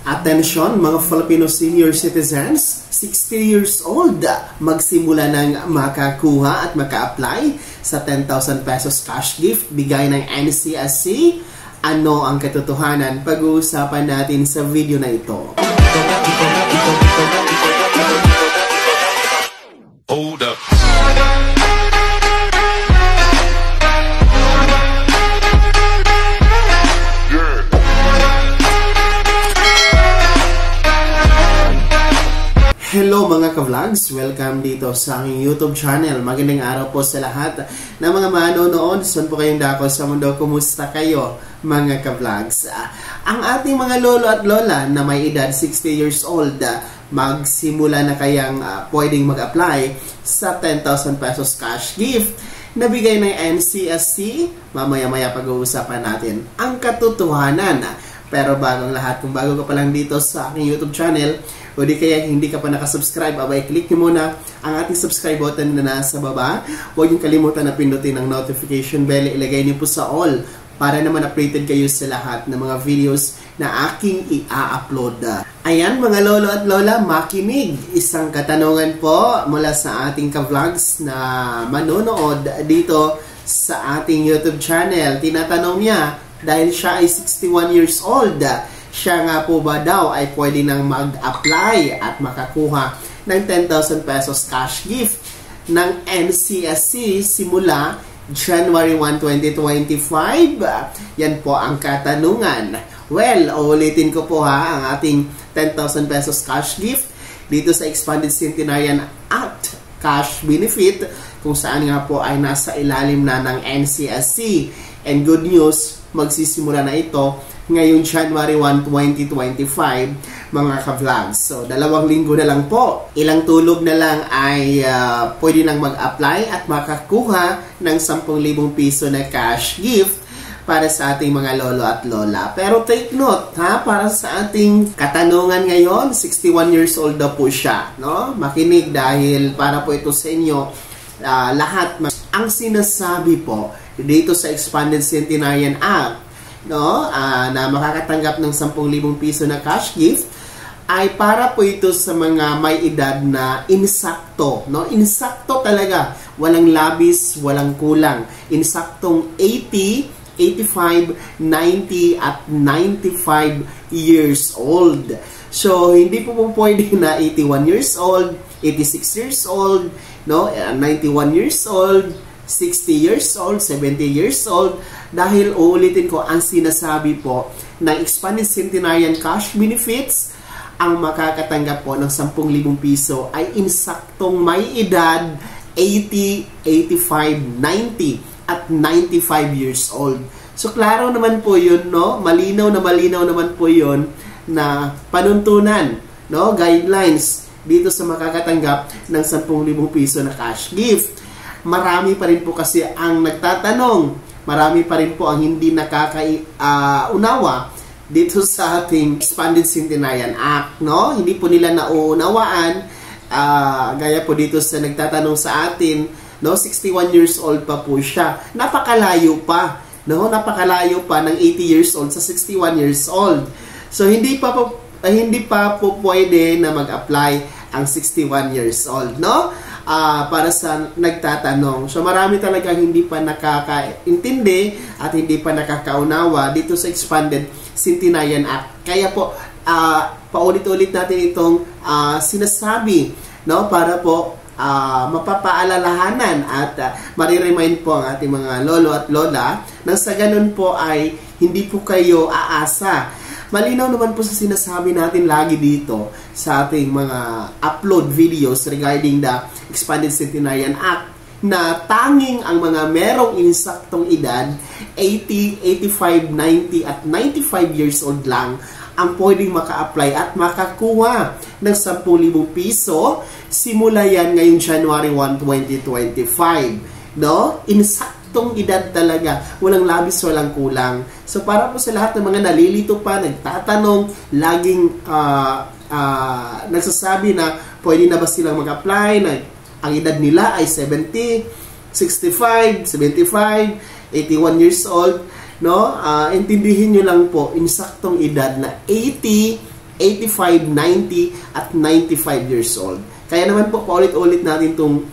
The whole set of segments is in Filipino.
Attention mga Filipino senior citizens, 60 years old, magsimula ng makakuha at maka-apply sa 10,000 pesos cash gift bigay ng NCSC. Ano ang katotohanan? Pag-uusapan natin sa video na ito. Hold up. Hello mga ka-vlogs! Welcome dito sa aking YouTube channel. Magandang araw po sa lahat ng mga manonood. Saan po kayong dako sa mundo? Kumusta kayo mga ka-vlogs? Ang ating mga lolo at lola na may edad 60 years old, magsimula na kayang pwedeng mag-apply sa 10,000 pesos cash gift na bigay ng NCSC. Mamaya-maya pag-uusapan natin ang katotohanan. Pero bagong lahat, kung bago ka pa lang dito sa aking YouTube channel, o di kaya hindi ka pa nakasubscribe, abay click nyo muna ang ating subscribe button na nasa baba. Huwag yung kalimutan na pindutin ang notification bell, ilagay niyo po sa all para naman updated kayo sa lahat ng mga videos na aking i-upload. Ayan mga lolo at lola, makinig. Isang katanungan po mula sa ating ka-vlogs na manonood dito sa ating YouTube channel. Tinatanong niya, dahil siya ay 61 years old, siya nga po ba daw ay pwede nang mag-apply at makakuha ng 10,000 pesos cash gift ng NCSC simula January 1, 2025? Yan po ang katanungan. Well, ulitin ko po ang ating 10,000 pesos cash gift dito sa Expanded Centenarian Act cash benefit kung saan nga po ay nasa ilalim na ng NCSC. And good news, magsisimula na ito ngayong January 1, 2025 mga ka-vlogs. So, 2 linggo na lang po. Ilang tulog na lang ay pwede nang mag-apply at makakuha ng 10,000 piso na cash gift para sa ating mga lolo at lola. Pero take note, para sa ating katanungan ngayon, 61 years old daw po siya. No? Makinig dahil para po ito sa inyo lahat. Ang sinasabi po dito sa Expanded Centenarian Act, na makakatanggap ng 10,000 piso na cash gift ay para po ito sa mga may edad na insakto, insakto talaga, walang labis, walang kulang, insaktong 80, 85, 90 at 95 years old. So hindi po pwede na 81 years old, 86 years old, 91 years old, 60 years old, 70 years old, dahil uulitin ko ang sinasabi po ng Expanded Centenarian Cash Benefits, ang makakatanggap po ng 10,000 piso ay insaktong may edad 80, 85, 90 at 95 years old. So klaro naman po yun, malinaw naman po yun na panuntunan, guidelines dito sa makakatanggap ng 10,000 piso na cash gift. Marami pa rin po kasi ang nagtatanong, marami pa rin po ang hindi nakakaunawa dito sa ating Expanded Centenarian Act, Hindi po nila nauunawaan, gaya po dito sa nagtatanong sa atin, 61 years old pa po siya. Napakalayo pa, napakalayo pa ng 80 years old sa 61 years old. So hindi pa po pwede na mag-apply ang 61 years old, para sa nagtatanong. So marami talaga hindi pa nakakaintindi at hindi pa nakakaunawa dito sa Expanded Centenarian Act. Kaya po paulit-ulit natin itong sinasabi, para po mapapaalalahanan at mariremind po ang ating mga lolo at lola nang sa ganun po ay hindi po kayo aasa. Malinaw naman po sa sinasabi natin lagi dito sa ating mga upload videos regarding the Expanded Centenarian Act na tanging ang mga merong insaktong edad 80, 85, 90 at 95 years old lang ang pwedeng maka-apply at makakuha ng 10,000 piso simula yan ngayong January 1, 2025. Insaktong edad talaga, walang labis, walang kulang. So para po sa lahat ng mga nalilito pa, nagtatanong, laging nagsasabi na pwede na ba silang mag-apply, na ang edad nila ay 70, 65, 75, 81 years old, intindihin nyo lang po, insaktong edad na 80, 85, 90, at 95 years old. Kaya naman po, paulit-ulit natin itong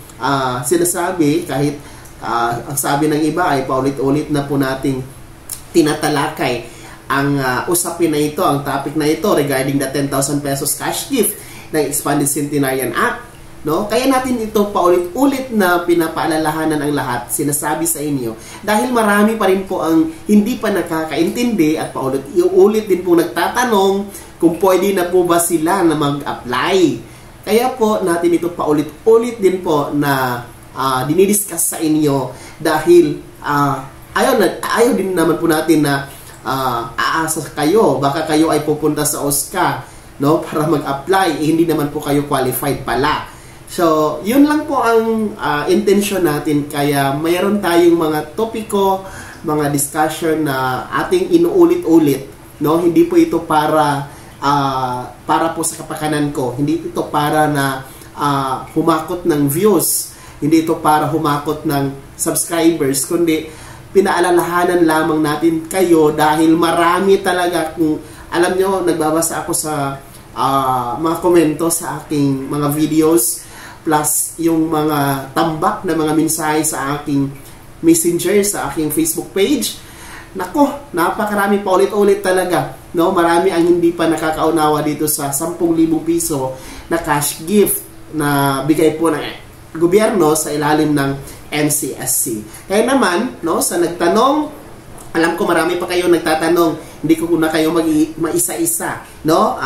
sinasabi, kahit ang sabi ng iba ay paulit-ulit na po nating tinatalakay ang usapin na ito, ang topic na ito regarding the 10,000 pesos cash gift ng Expanded Centenarian Act. No? Kaya natin ito paulit-ulit na pinapaalalahanan ang lahat, sinasabi sa inyo, dahil marami pa rin po ang hindi pa nakakaintindi at paulit-ulit din po nagtatanong kung pwede na po ba sila na mag-apply. Kaya po natin ito paulit-ulit din po na dinidiscuss sa inyo dahil ayaw din naman po natin na aasa kayo, baka kayo ay pupunta sa OSCA, no, para mag-apply, hindi naman po kayo qualified pala. So, yun lang po ang intention natin. Kaya mayroon tayong mga topiko, mga discussion na ating inuulit-ulit, no? Hindi po ito para po sa kapakanan ko. Hindi ito para na humakot ng views. Hindi ito para humakot ng subscribers, kundi pinaalalahanan lamang natin kayo dahil marami talaga, kung alam nyo, nagbabasa ako sa mga komento sa aking mga videos, plus yung mga tambak na mga mensahe sa aking messenger, sa aking Facebook page. Nako, napakarami pa ulit-ulit talaga. No? Marami ang hindi pa nakakaunawa dito sa 10,000 piso na cash gift na bigay po ng gobyerno sa ilalim ng MCSC. Kaya naman, no, sa nagtanong, alam ko marami pa kayo nagtatanong, hindi ko na kayo maisa-isa, no?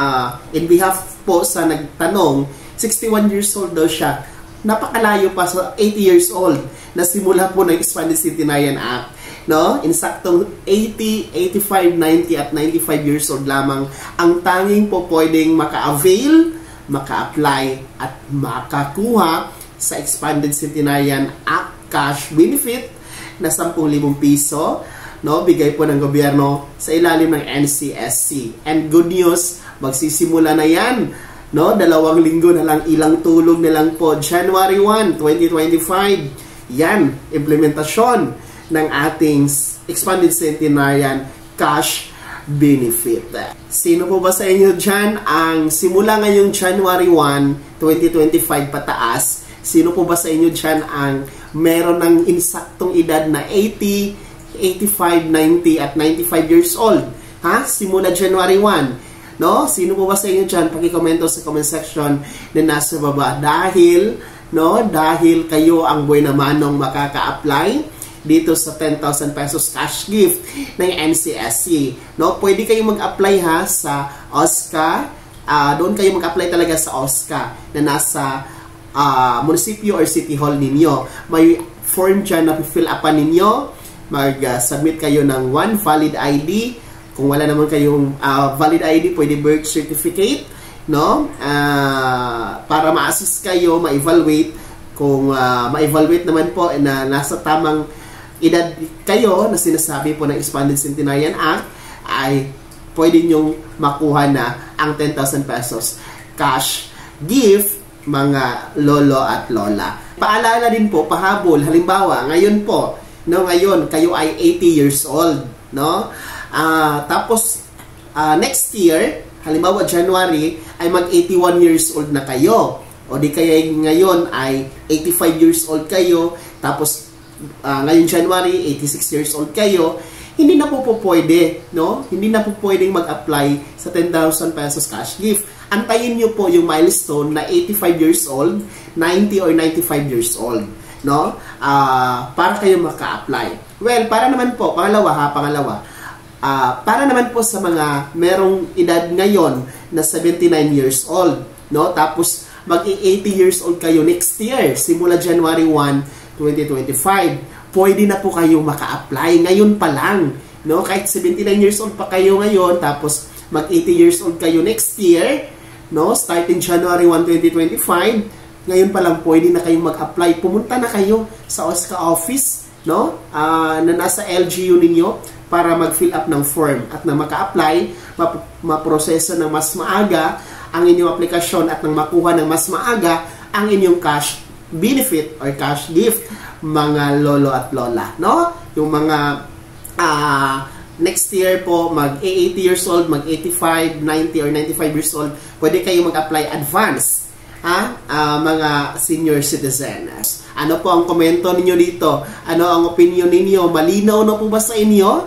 In behalf po sa nagtanong, 61 years old daw siya. Napakalayo pa sa 80 years old na simula po ng Expanded Centenarian Act, no? Insaktong 80, 85, 90 at 95 years old lamang ang tanging po pwedeng maka-avail, maka-apply at makakuha sa Expanded Centenarian Act cash benefit na 10,000 piso, no, bigay po ng gobyerno sa ilalim ng NCSC. And good news, magsisimula na yan, no, 2 linggo na lang, ilang tulog na lang po, January 1, 2025, yan, implementasyon ng ating Expanded Centenarian cash benefit. Sino po ba sa inyo dyan ang simula ngayong January 1, 2025 pataas? Sino po ba sa inyo dyan ang meron ng insaktong edad na 80, 85, 90 at 95 years old? Ha? Simula January 1. No? Sino po ba sa inyo dyan? Pakikomento sa comment section na nasa baba. Dahil kayo ang buhay na manong makaka-apply dito sa 10,000 pesos cash gift ng NCSC. No? Pwede kayong mag-apply ha sa OSCA. Doon kayo mag-apply talaga sa OSCA na nasa munisipyo or city hall ninyo. May form dyan na fill upan ninyo. Mag-submit kayo ng one valid ID. Kung wala naman kayong valid ID, pwede birth certificate, no? Para ma-assist kayo, ma-evaluate. Kung ma-evaluate naman po na nasa tamang edad kayo na sinasabi po ng Expanded Centenarian Act, ay pwede nyong makuha na ang 10,000 pesos cash gift, mga lolo at lola. Paalala din po, pahabol, halimbawa, ngayon kayo ay 80 years old, no? Tapos, next year, halimbawa January, ay mag-81 years old na kayo. O di kaya ngayon ay 85 years old kayo, tapos ngayon January, 86 years old kayo, hindi na po pwede, no? Hindi na po pwedeng mag-apply sa 10,000 pesos cash gift. Antayin nyo po yung milestone na 85 years old, 90 or 95 years old, no? Para kayo maka-apply. Well, para naman po, pangalawa, para naman po sa mga merong edad ngayon na 79 years old, no? Tapos mag-80 years old kayo next year, simula January 1, 2025. Pwede na po kayo maka-apply ngayon pa lang, no? Kahit 79 years old pa kayo ngayon, tapos mag-80 years old kayo next year, no? Starting January 1, 2025, ngayon pa lang pwede na kayong mag-apply. Pumunta na kayo sa OSCA office, no? Na nasa LGU ninyo para mag-fill up ng form at na maka-apply, maproseso ng mas maaga ang inyong aplikasyon at nang makuha ng mas maaga ang inyong cash benefit or cash gift, mga lolo at lola, no? Yung mga next year po, mag-80 years old, mag-85, 90, or 95 years old, pwede kayo mag-apply advance. Mga senior citizens. Ano po ang komento ninyo dito? Ano ang opinion ninyo? Malinaw na po ba sa inyo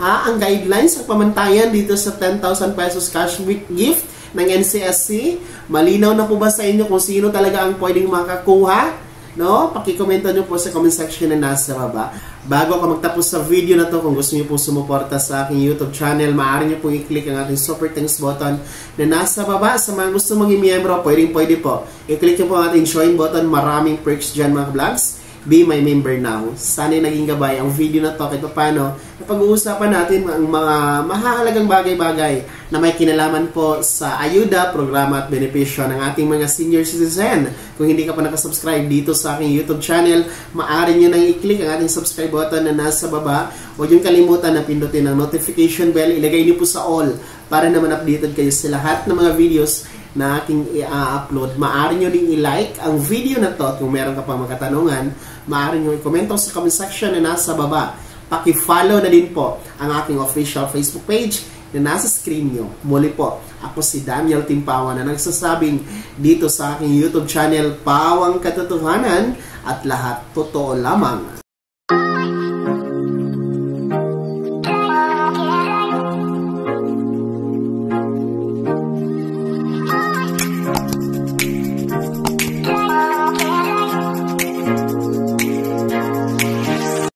ang guidelines sa pamantayan dito sa 10,000 pesos cash gift ng NCSC? Malinaw na po ba sa inyo kung sino talaga ang pwedeng makakuha? No? Pakikomento nyo po sa comment section na nasa baba. Bago ako magtapos sa video na to, kung gusto nyo po sumuporta sa aking YouTube channel, maaari nyo po i-click ang ating super thanks button na nasa baba. Sa mga gusto maging miyembro, pwede po. I-click nyo po ang ating join button. Maraming perks dyan mga vlogs. Be my member now. Sana'y naging gabay ang video na to kahit paano na pag-uusapan natin ang mga mahalagang bagay-bagay na may kinalaman po sa ayuda, programa at benepisyo ng ating mga senior citizen. Kung hindi ka pa nakasubscribe dito sa aking YouTube channel, maaari nyo nang i-click ang ating subscribe button na nasa baba. Huwag yung kalimutan na pindutin ang notification bell. Ilagay nyo po sa all para naman updated kayo sa lahat ng mga videos na aking i-upload. Maaari nyo din i-like ang video na to. Kung meron ka pa mga katanungan, maaari nyo i-komento sa comment section na nasa baba. Paki-follow na din po ang aking official Facebook page na nasa screen nyo. Muli po, ako si Daniel Timpawan na nagsasabing dito sa aking YouTube channel, Pawang Katotohanan at lahat totoo lamang.